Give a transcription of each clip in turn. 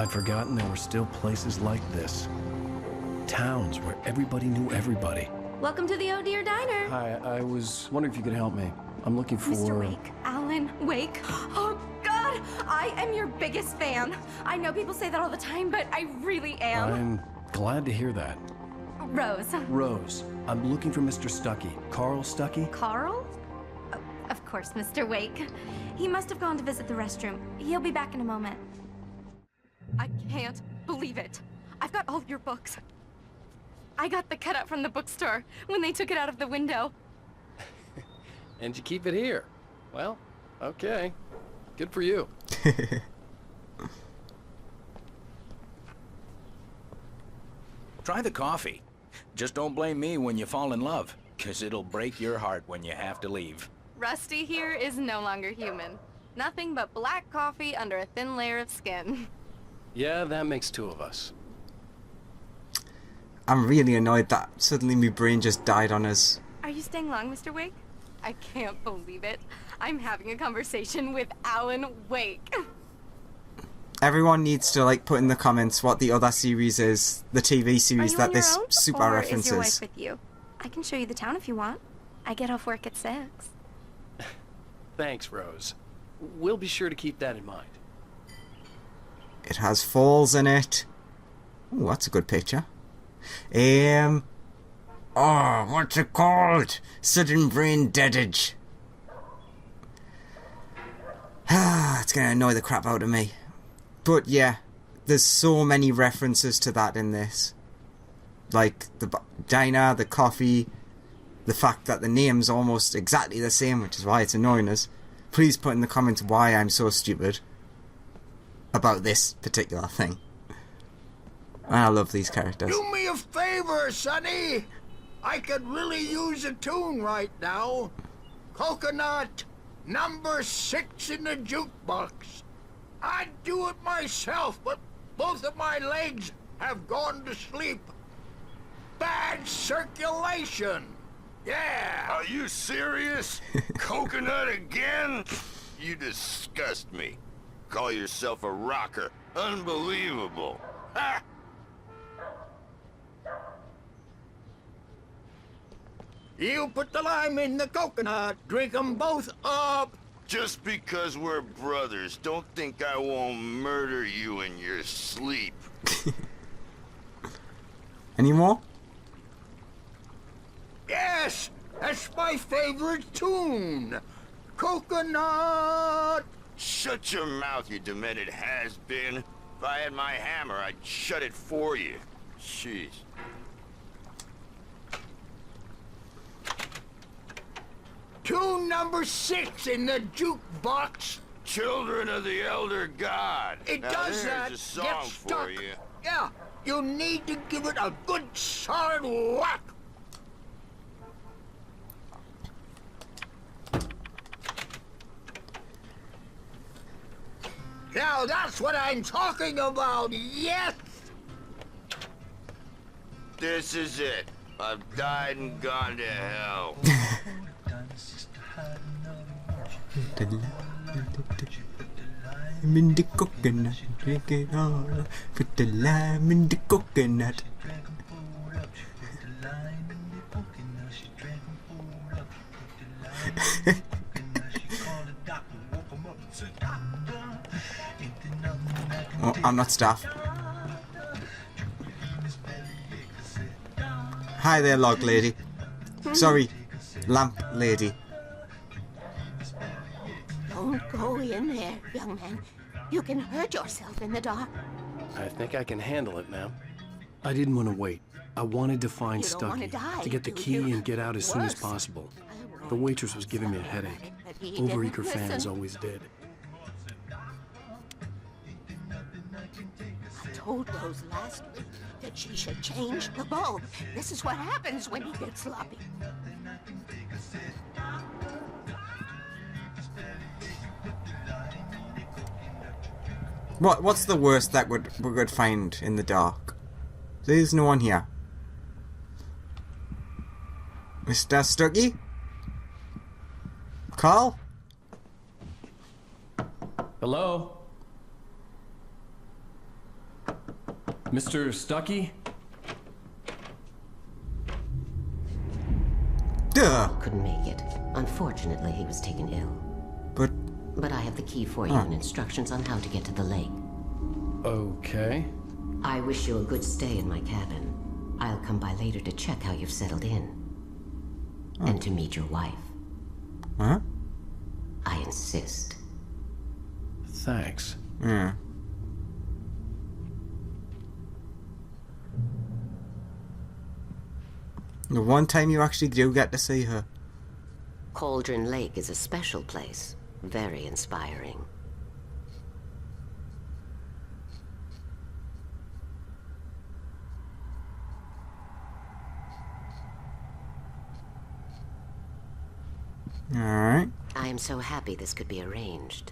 I'd forgotten there were still places like this. Towns where everybody knew everybody. Welcome to the Oh Dear Diner. Hi, I was wondering if you could help me. I'm looking for... Mr. Wake. Alan Wake. Oh, God! I am your biggest fan. I know people say that all the time, but I really am. I'm glad to hear that. Rose. Rose, I'm looking for Mr. Stuckey. Carl Stuckey? Carl? Oh, of course, Mr. Wake. He must have gone to visit the restroom. He'll be back in a moment. I can't believe it. I've got all your books. I got the cutout from the bookstore when they took it out of the window. And you keep it here. Well, okay. Good for you. Try the coffee. Just don't blame me when you fall in love, 'cause it'll break your heart when you have to leave. Rusty here is no longer human. Nothing but black coffee under a thin layer of skin. Yeah, that makes two of us. I'm really annoyed that suddenly my brain just died on us. Are you staying long, Mr. Wake? I can't believe it. I'm having a conversation with Alan Wake. Everyone needs to like put in the comments what the other series is, the TV series that this super or references. Is your wife with you? I can show you the town if you want. I get off work at 6. Thanks, Rose. We'll be sure to keep that in mind. It has falls in it. Ooh, that's a good picture. Oh, what's it called? Sudden brain deadage. It's gonna annoy the crap out of me. But yeah, there's so many references to that in this. Like the diner, the coffee, the fact that the name's almost exactly the same, which is why it's annoying us. Please put in the comments why I'm so stupid about this particular thing. I love these characters. Do me a favor, Sonny. I could really use a tune right now. Coconut, number 6 in the jukebox. I'd do it myself, but both of my legs have gone to sleep. Bad circulation. Yeah. Are you serious? Coconut again? You disgust me. Call yourself a rocker. Unbelievable. Ha! You put the lime in the coconut. Drink 'em both up. Just because we're brothers, don't think I won't murder you in your sleep. Any more? Yes, that's my favorite tune. Coconut. Shut your mouth, you demented has-been. If I had my hammer, I'd shut it for you. Jeez. Tune number 6 in the jukebox. Children of the Elder God. It Now does there's that. a song Get for stuck. you. Yeah, you need to give it a good solid whack. Now that's what I'm talking about, yes! This is it. I've died and gone to hell. I'm in the coconut, drink it all. Put the lime in the coconut. Oh, I'm not staff. Hi there, log lady. Sorry, lamp lady. Don't go in there, young man. You can hurt yourself in the dark. I think I can handle it, ma'am. I didn't want to wait. I wanted to find You don't wanna Stuckey, die, to get the do key you? and get out as soon as Worse. possible. The waitress was giving me a headache. But he Overeager didn't fans listen. always did. I told Rose last week that she should change the bulb. This is what happens when he gets sloppy. What's the worst that we could find in the dark? There's no one here. Mr. Stuckey? Carl? Hello? Mr. Stuckey? Duh! Couldn't make it. Unfortunately, he was taken ill. But, But I have the key for you and instructions on how to get to the lake. Okay. I wish you a good stay in my cabin. I'll come by later to check how you've settled in. And to meet your wife. huh? I insist. Thanks. Yeah. The one time you actually do get to see her. Cauldron Lake is a special place. Very inspiring. Alright. I am so happy this could be arranged.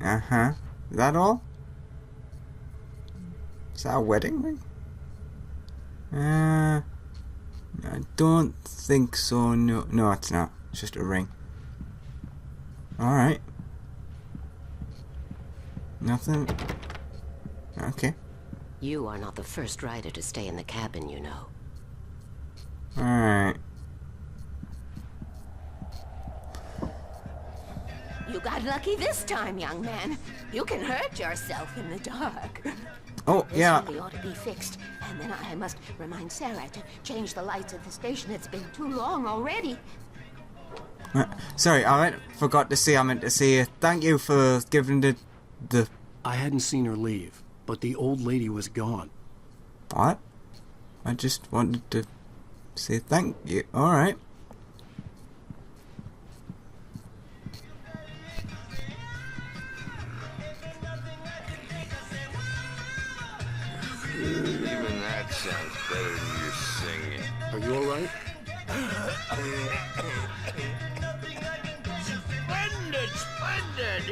Uh-huh. Is that all? Is that a wedding ring? I don't think so. No, no, it's not. It's just a ring. Alright. Nothing. Okay. You are not the first rider to stay in the cabin, you know. Alright. You got lucky this time, young man. You can hurt yourself in the dark. Oh, This yeah. really ought to be fixed. And then I must remind Sarah to change the lights at the station. It's been too long already. Sorry, forgot to say I meant to say thank you for giving the... I hadn't seen her leave, but the old lady was gone. What? I just wanted to say thank you. Alright. Even that sounds better than your singing. Are you alright? Splendid!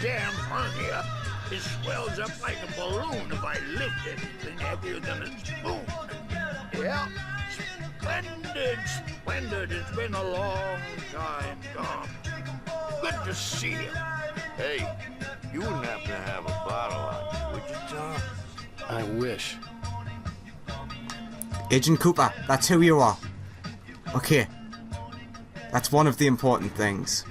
Damn hernia. It swells up like a balloon if I lift anything heavier than a spoon. Yeah. Splendid. It's been a long time gone. Good to see you. Hey, you wouldn't happen to have a bottle on you, would you, Tom? I wish. Agent Cooper, that's who you are. Okay. That's one of the important things.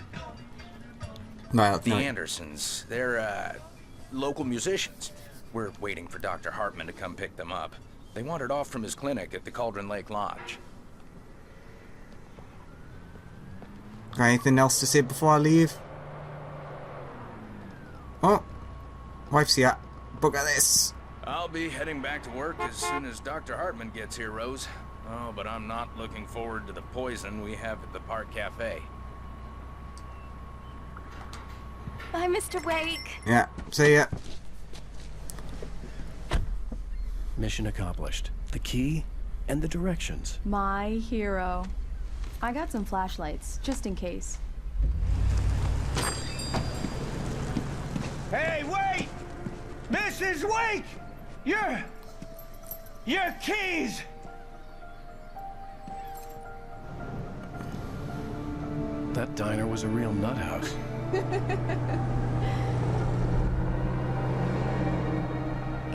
Well, The no. Andersons, they're, local musicians. We're waiting for Dr. Hartman to come pick them up. They wandered off from his clinic at the Cauldron Lake Lodge. Got anything else to say before I leave? Oh. Wife's here. Book of this. I'll be heading back to work as soon as Dr. Hartman gets here, Rose. Oh, but I'm not looking forward to the poison we have at the Park Cafe. Bye, Mr. Wake. Yeah, see ya. Mission accomplished. The key and the directions. My hero. I got some flashlights, just in case. Hey, wait! Mrs. Wake! Your keys! That diner was a real nut house.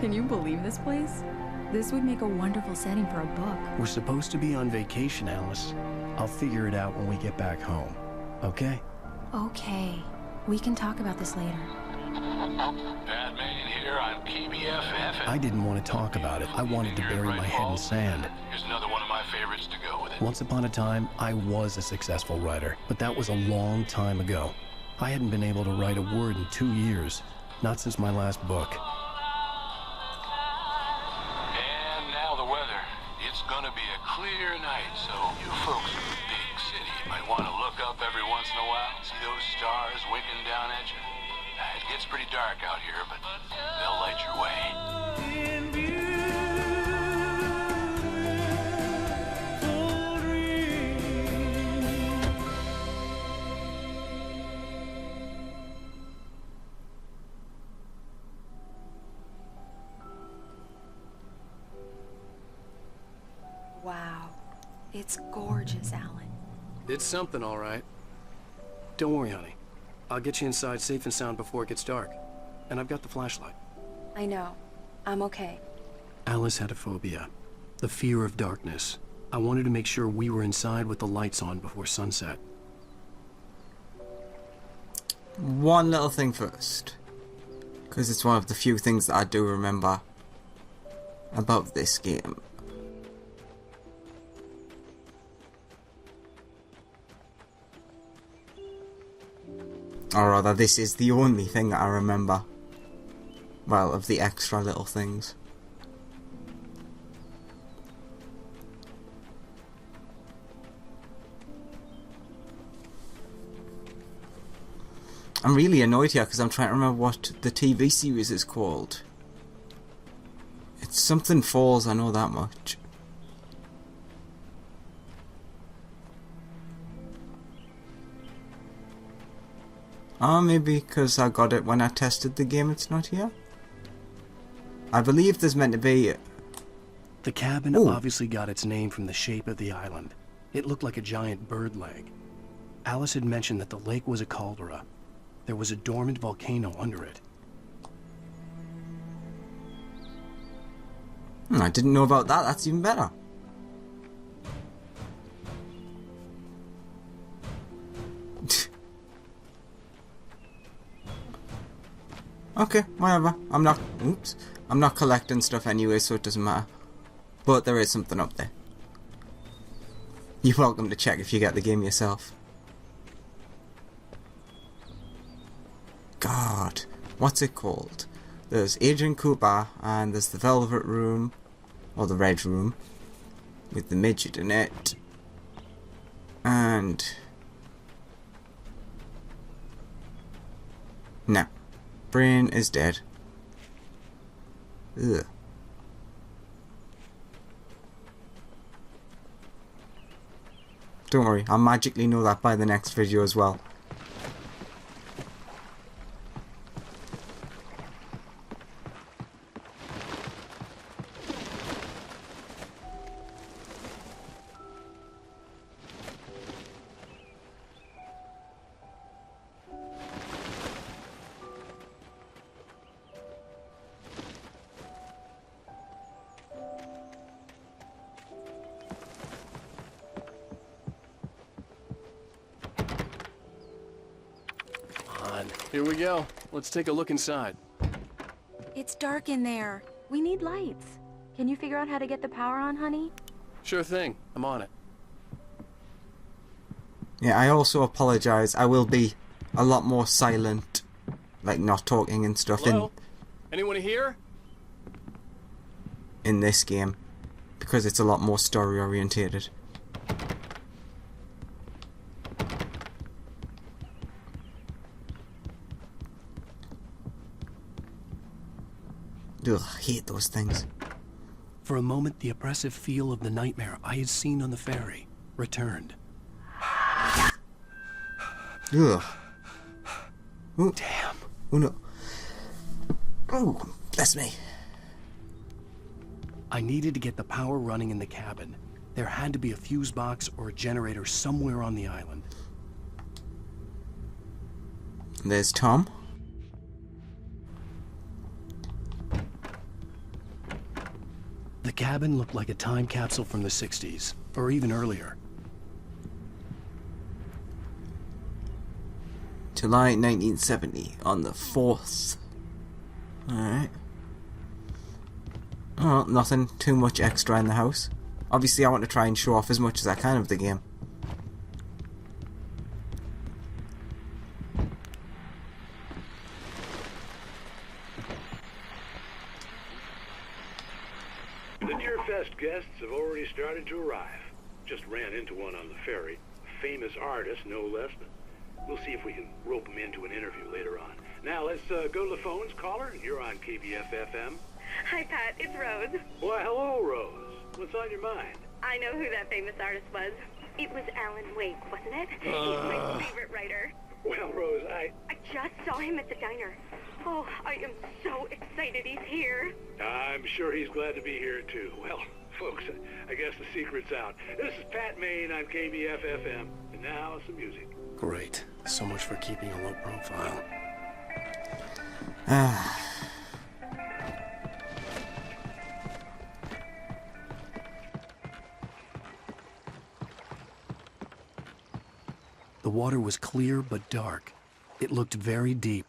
Can you believe this place? This would make a wonderful setting for a book. We're supposed to be on vacation, Alice. I'll figure it out when we get back home. Okay? Okay. We can talk about this later. Batman here on PBFF. I didn't want to talk about it. I wanted to bury my head in sand. Here's another one of my favorites to go with it. Once upon a time, I was a successful writer, but that was a long time ago. I hadn't been able to write a word in 2 years, not since my last book. And now the weather. It's gonna be a clear night, so you folks in the big city might want to look up every once in a while, see those stars winking down at you. It gets pretty dark out here, but they'll light your way. Wow. It's gorgeous, Alan. It's something, all right. Don't worry, honey. I'll get you inside safe and sound before it gets dark. And I've got the flashlight. I know. I'm okay. Alice had a phobia. The fear of darkness. I wanted to make sure we were inside with the lights on before sunset. One little thing first, because it's one of the few things that I do remember about this game. Or rather, this is the only thing that I remember. Well, of the extra little things. I'm really annoyed here because I'm trying to remember what the TV series is called. It's something Falls, I know that much. Or maybe because I got it when I tested the game, it's not here. I believe there's meant to be... The cabin Ooh. obviously got its name from the shape of the island. It looked like a giant bird leg. Alice had mentioned that the lake was a caldera. There was a dormant volcano under it. I didn't know about that, that's even better. Okay, whatever. I'm not collecting stuff anyway, so it doesn't matter. But there is something up there. You're welcome to check if you get the game yourself. God, what's it called? There's Adrian Cooper, and there's the Velvet Room, or the Red Room, with the midget in it. And... no. Brain is dead. Ugh. Don't worry, I'll magically know that by the next video as well. Here we go. Let's take a look inside. It's dark in there. We need lights. Can you figure out how to get the power on, honey? Sure thing. I'm on it. Yeah, I also apologise. I will be a lot more silent, like not talking and stuff Hello? Anyone here? in this game, because it's a lot more story orientated. Ugh, I hate those things. For a moment, the oppressive feel of the nightmare I had seen on the ferry returned. Ugh. Ooh. Damn. Oh no. Oh, bless me. I needed to get the power running in the cabin. There had to be a fuse box or a generator somewhere on the island. There's Tom. The cabin looked like a time capsule from the 60s, or even earlier. July 1970, on the 4th. Alright. Oh, nothing too much extra in the house. Obviously I want to try and show off as much as I can of the game. The Deerfest guests have already started to arrive. Just ran into one on the ferry. A famous artist, no less. But we'll see if we can rope him into an interview later on. Now, let's go to the phones. Caller, you're on KBF-FM. Hi, Pat. It's Rose. Why, hello, Rose. What's on your mind? I know who that famous artist was. It was Alan Wake, wasn't it? He's my favorite writer. Well, Rose, I just saw him at the diner. Oh, I am so excited he's here. I'm sure he's glad to be here, too. Well, folks, I guess the secret's out. This is Pat Maine on KBF-FM. And now, some music. Great. So much for keeping a low profile. water was clear but dark. It looked very deep.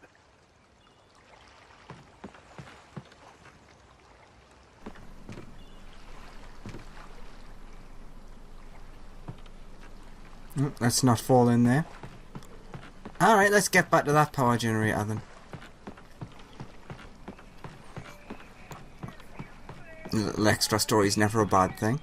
Let's not fall in there. Alright, let's get back to that power generator then. A little extra story is never a bad thing.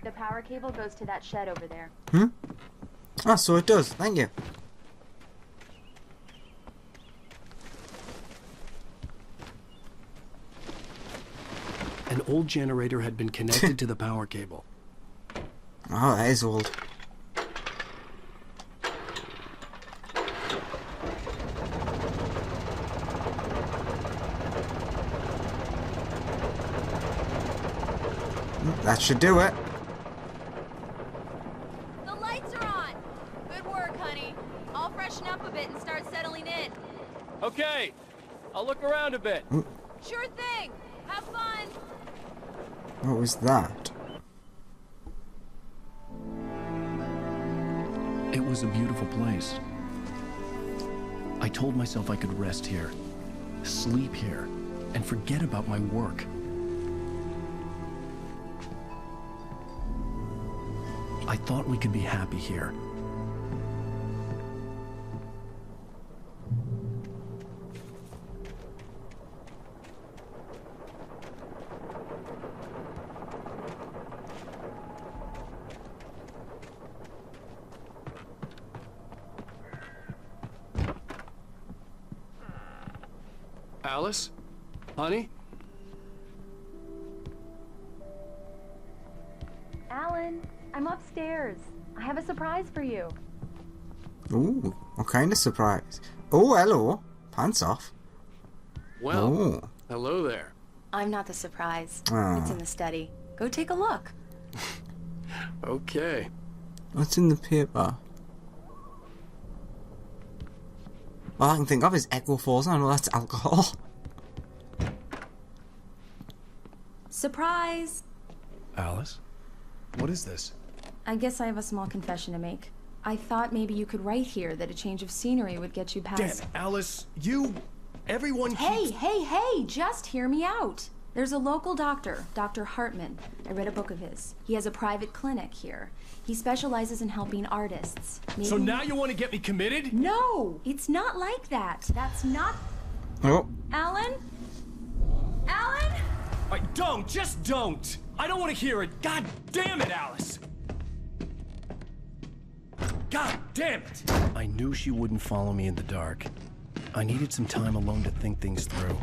The power cable goes to that shed over there. Ah, so it does. Thank you. An old generator had been connected to the power cable. Oh, that is old. That should do it. The lights are on! Good work, honey. I'll freshen up a bit and start settling in. Okay, I'll look around a bit. Sure thing! Have fun! What was that? It was a beautiful place. I told myself I could rest here, sleep here, and forget about my work. I thought we could be happy here. Alice? Honey? Alan, I'm upstairs. I have a surprise for you. Ooh, what kind of surprise? Oh, hello. Pants off. Well, hello there. I'm not the surprise. Ah. It's in the study. Go take a look. Okay. What's in the paper? All I can think of is Echo Falls. I know that's alcohol. Surprise! Alice? What is this? I guess I have a small confession to make. I thought maybe you could write here that a change of scenery would get you past... Damn it, Alice, everyone Hey, hey, just hear me out. There's a local doctor, Dr. Hartman. I read a book of his. He has a private clinic here. He specializes in helping artists. Maybe... So now you want to get me committed? No, it's not like that. That's not... Oh. Alan? Alan? Just don't! I don't want to hear it. God damn it, Alice! God damn it! I knew she wouldn't follow me in the dark. I needed some time alone to think things through.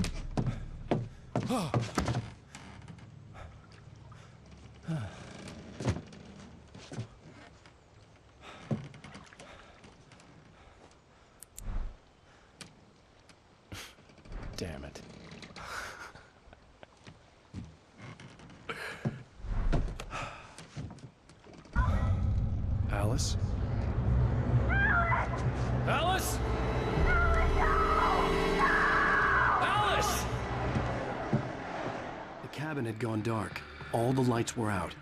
Damn it. Alice? Alice? Alice! The cabin had gone dark. All the lights were out.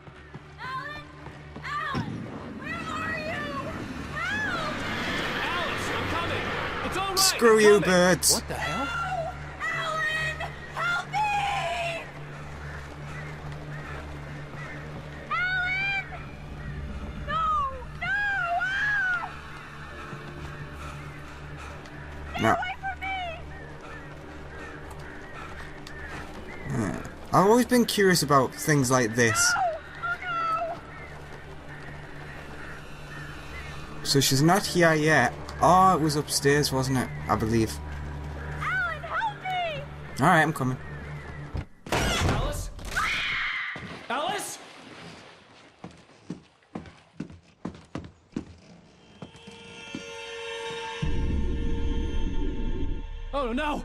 Alice, I'm coming! It's all right! Screw I'm you, coming. birds! What the hell? Alan! Help me! Alan! No! No! No. Away from me! I've always been curious about things like this. So she's not here yet. Oh, it was upstairs, wasn't it? I believe. Alan, help me! Alright, I'm coming. Alice? Alice? Oh no!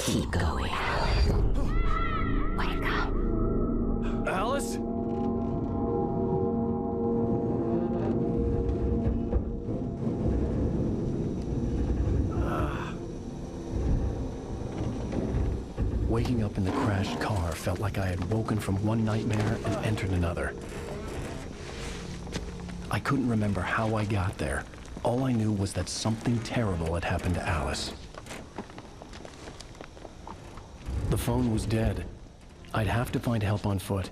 Keep going. Wake up. Alice? Waking up in the crashed car felt like I had woken from one nightmare and entered another. I couldn't remember how I got there. All I knew was that something terrible had happened to Alice. The phone was dead. I'd have to find help on foot.